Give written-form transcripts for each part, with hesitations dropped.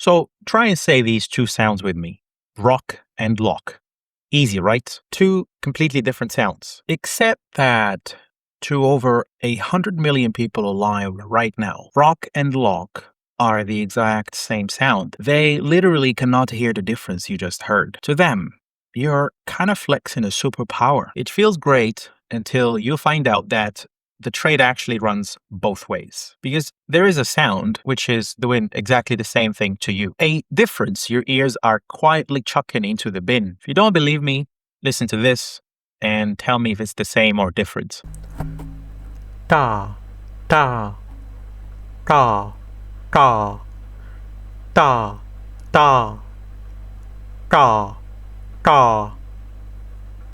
So try and say these two sounds with me. Rock and lock. Easy, right? Two completely different sounds. Except that to over 100 million people alive right now, rock and lock are the exact same sound. They literally cannot hear the difference you just heard. To them, you're kind of flexing a superpower. It feels great until you find out that the trade actually runs both ways. Because there is a sound which is doing exactly the same thing to you. A difference your ears are quietly chucking into the bin. If you don't believe me, listen to this and tell me if it's the same or different. Ta, ta, ta, ta, ta, ta, ta, ta.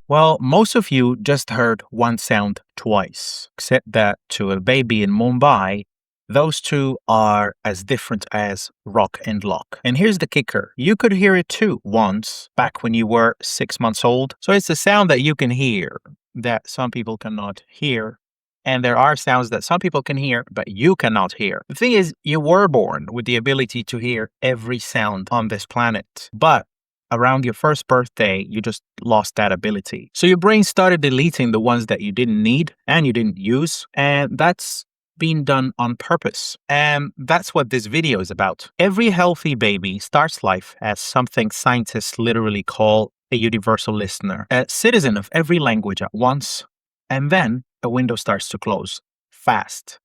Well, most of you just heard one sound twice, except that to a baby in Mumbai, those two are as different as rock and lock. And here's the kicker. You could hear it too once back when you were 6 months old. So it's a sound that you can hear that some people cannot hear. And there are sounds that some people can hear, but you cannot hear. The thing is, you were born with the ability to hear every sound on this planet. But around your first birthday, you just lost that ability. So your brain started deleting the ones that you didn't need and you didn't use. And that's been done on purpose. And that's what this video is about. Every healthy baby starts life as something scientists literally call a universal listener, a citizen of every language at once. And then a window starts to close fast.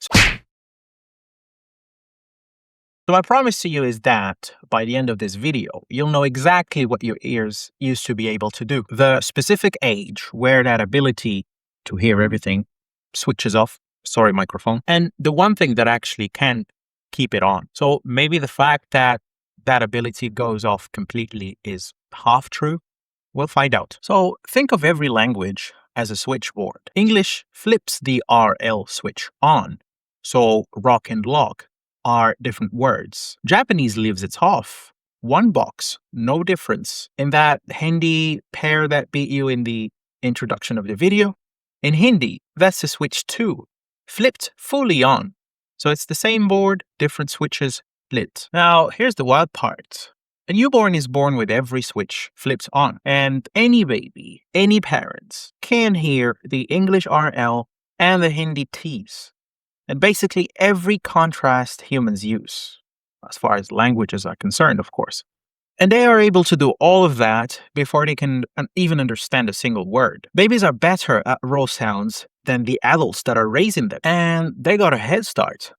So my promise to you is that by the end of this video, you'll know exactly what your ears used to be able to do. The specific age where that ability to hear everything switches off. Sorry, microphone. And the one thing that actually can keep it on. So maybe the fact that that ability goes off completely is half true. We'll find out. So think of every language as a switchboard. English flips the RL switch on. So rock and lock are different words. Japanese leaves it off. One box, no difference. In that Hindi pair that beat you in the introduction of the video, in Hindi, that's the switch too, flipped fully on. So it's the same board, different switches lit. Now, here's the wild part. A newborn is born with every switch flipped on, and any baby, any parents can hear the English RL and the Hindi T's. And basically every contrast humans use, as far as languages are concerned, of course. And they are able to do all of that before they can even understand a single word. Babies are better at raw sounds than the adults that are raising them. And they got a head start,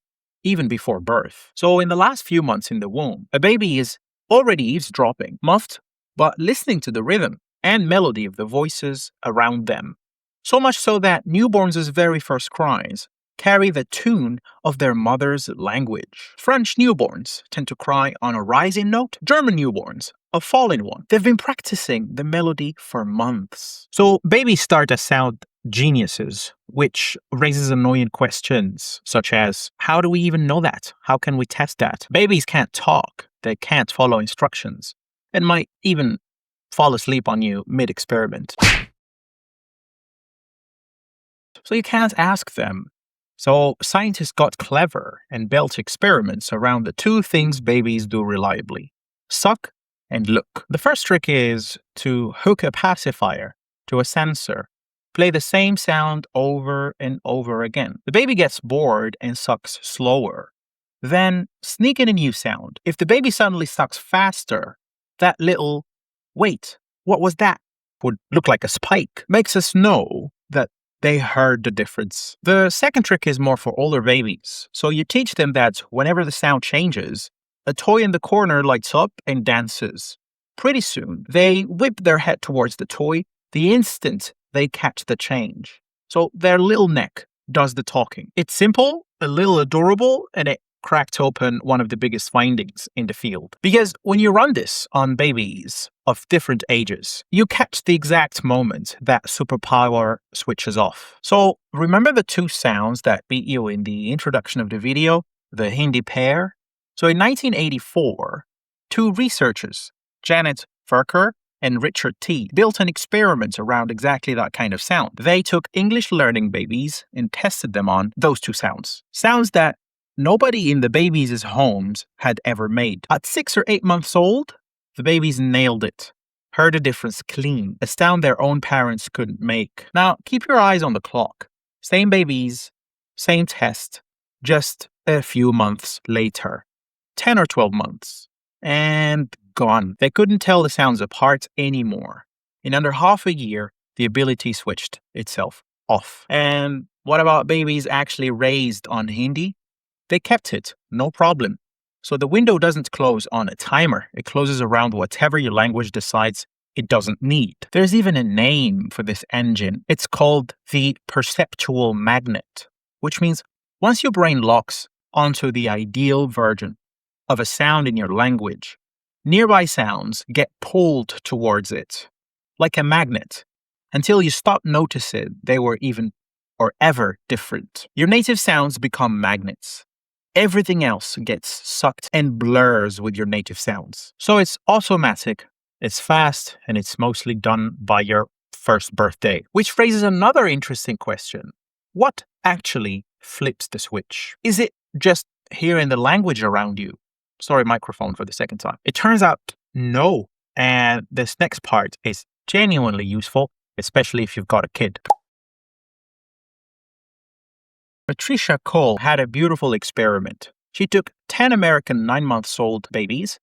even before birth. So in the last few months in the womb, a baby is already eavesdropping, muffed, but listening to the rhythm and melody of the voices around them. So much so that newborns' very first cries carry the tune of their mother's language. French newborns tend to cry on a rising note, German newborns a falling one. They've been practicing the melody for months. So babies start as sound geniuses, which raises annoying questions such as, how do we even know that? How can we test that? Babies can't talk, they can't follow instructions, and might even fall asleep on you mid-experiment. So you can't ask them. So scientists got clever and built experiments around the two things babies do reliably: suck and look. The first trick is to hook a pacifier to a sensor, play the same sound over and over again. The baby gets bored and sucks slower. Then sneak in a new sound. If the baby suddenly sucks faster, that little "wait, what was that?" would look like a spike, makes us know that they heard the difference. The second trick is more for older babies. So you teach them that whenever the sound changes, a toy in the corner lights up and dances. Pretty soon, they whip their head towards the toy the instant they catch the change. So their little neck does the talking. It's simple, a little adorable, and it cracked open one of the biggest findings in the field. Because when you run this on babies of different ages, you catch the exact moment that superpower switches off. So remember the two sounds that beat you in the introduction of the video, the Hindi pair? So in 1984, two researchers, Janet Ferker and Richard T., built an experiment around exactly that kind of sound. They took English learning babies and tested them on those two sounds. Sounds that nobody in the babies' homes had ever made. At 6 or 8 months old, the babies nailed it. Heard the difference clean, a sound their own parents couldn't make. Now, keep your eyes on the clock. Same babies, same test, just a few months later. 10 or 12 months. And gone. They couldn't tell the sounds apart anymore. In under half a year, the ability switched itself off. And what about babies actually raised on Hindi? They kept it, no problem. So the window doesn't close on a timer. It closes around whatever your language decides it doesn't need. There's even a name for this engine. It's called the perceptual magnet, which means once your brain locks onto the ideal version of a sound in your language, nearby sounds get pulled towards it, like a magnet, until you stop noticing they were even or ever different. Your native sounds become magnets. Everything else gets sucked and blurs with your native sounds. So it's automatic, it's fast, and it's mostly done by your first birthday. Which raises another interesting question. What actually flips the switch? Is it just hearing the language around you? Sorry, microphone for the second time. It turns out no. And this next part is genuinely useful, especially if you've got a kid. Patricia Cole had a beautiful experiment. She took 10 American 9-month-old babies,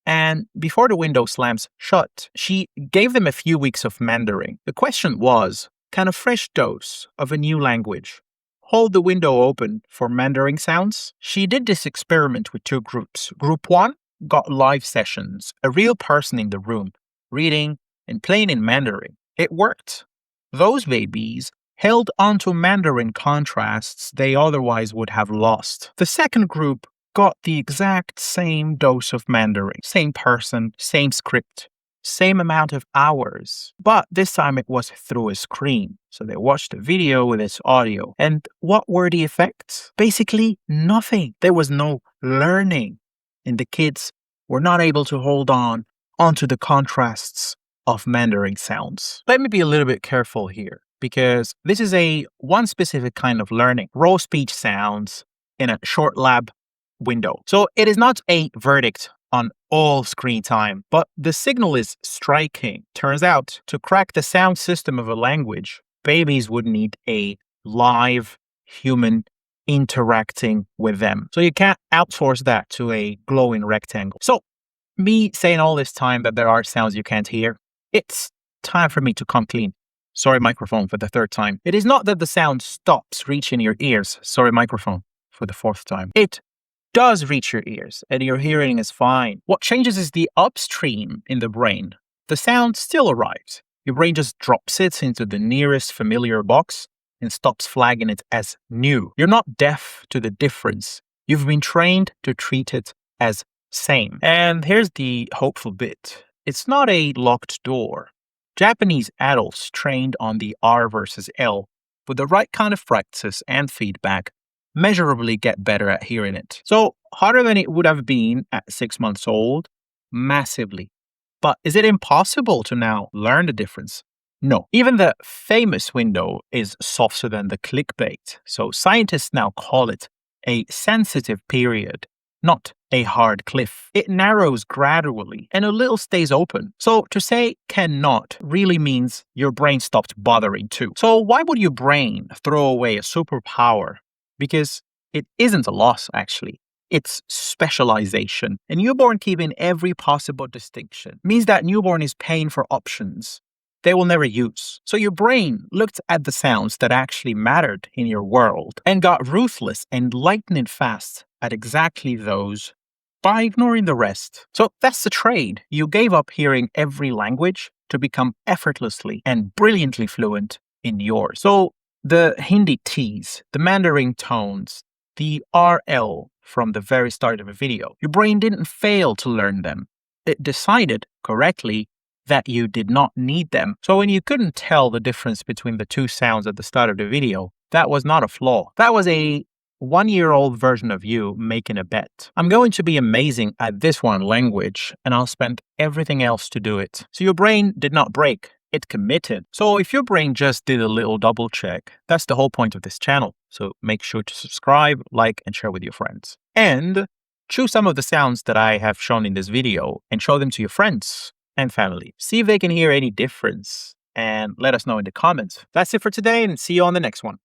and before the window slams shut, she gave them a few weeks of Mandarin. The question was, can a fresh dose of a new language hold the window open for Mandarin sounds? She did this experiment with 2 groups. Group 1 got live sessions, a real person in the room, reading and playing in Mandarin. It worked. Those babies held onto Mandarin contrasts they otherwise would have lost. The second group got the exact same dose of Mandarin. Same person, same script, same amount of hours. But this time it was through a screen. So they watched a video with its audio. And what were the effects? Basically nothing. There was no learning. And the kids were not able to hold on onto the contrasts of Mandarin sounds. Let me be a little bit careful here, because this is one specific kind of learning, raw speech sounds in a short lab window. So it is not a verdict on all screen time, but the signal is striking. Turns out, to crack the sound system of a language, babies would need a live human interacting with them. So you can't outsource that to a glowing rectangle. So me saying all this time that there are sounds you can't hear, it's time for me to come clean. Sorry, microphone, for the 3rd time. It is not that the sound stops reaching your ears. Sorry, microphone, for the 4th time. It does reach your ears, and your hearing is fine. What changes is the upstream in the brain. The sound still arrives. Your brain just drops it into the nearest familiar box and stops flagging it as new. You're not deaf to the difference. You've been trained to treat it as same. And here's the hopeful bit. It's not a locked door. Japanese adults trained on the R versus L with the right kind of practice and feedback measurably get better at hearing it. So harder than it would have been at 6 months old? Massively. But is it impossible to now learn the difference? No. Even the famous window is softer than the clickbait. So scientists now call it a sensitive period, not a hard cliff. It narrows gradually and a little stays open. So to say cannot really means your brain stopped bothering too. So why would your brain throw away a superpower? Because it isn't a loss, actually. It's specialization. A newborn keeping every possible distinction means that newborn is paying for options they will never use. So your brain looked at the sounds that actually mattered in your world and got ruthless and lightning fast at exactly those by ignoring the rest. So that's the trade. You gave up hearing every language to become effortlessly and brilliantly fluent in yours. So the Hindi T's, the Mandarin tones, the RL from the very start of a video, your brain didn't fail to learn them. It decided correctly that you did not need them. So when you couldn't tell the difference between the 2 sounds at the start of the video, that was not a flaw. That was a 1-year-old version of you making a bet. I'm going to be amazing at this one language, and I'll spend everything else to do it. So your brain did not break. it committed. So if your brain just did a little double check, that's the whole point of this channel. So make sure to subscribe, like, and share with your friends. And choose some of the sounds that I have shown in this video and show them to your friends and family. See if they can hear any difference and let us know in the comments. That's it for today, and see you on the next one.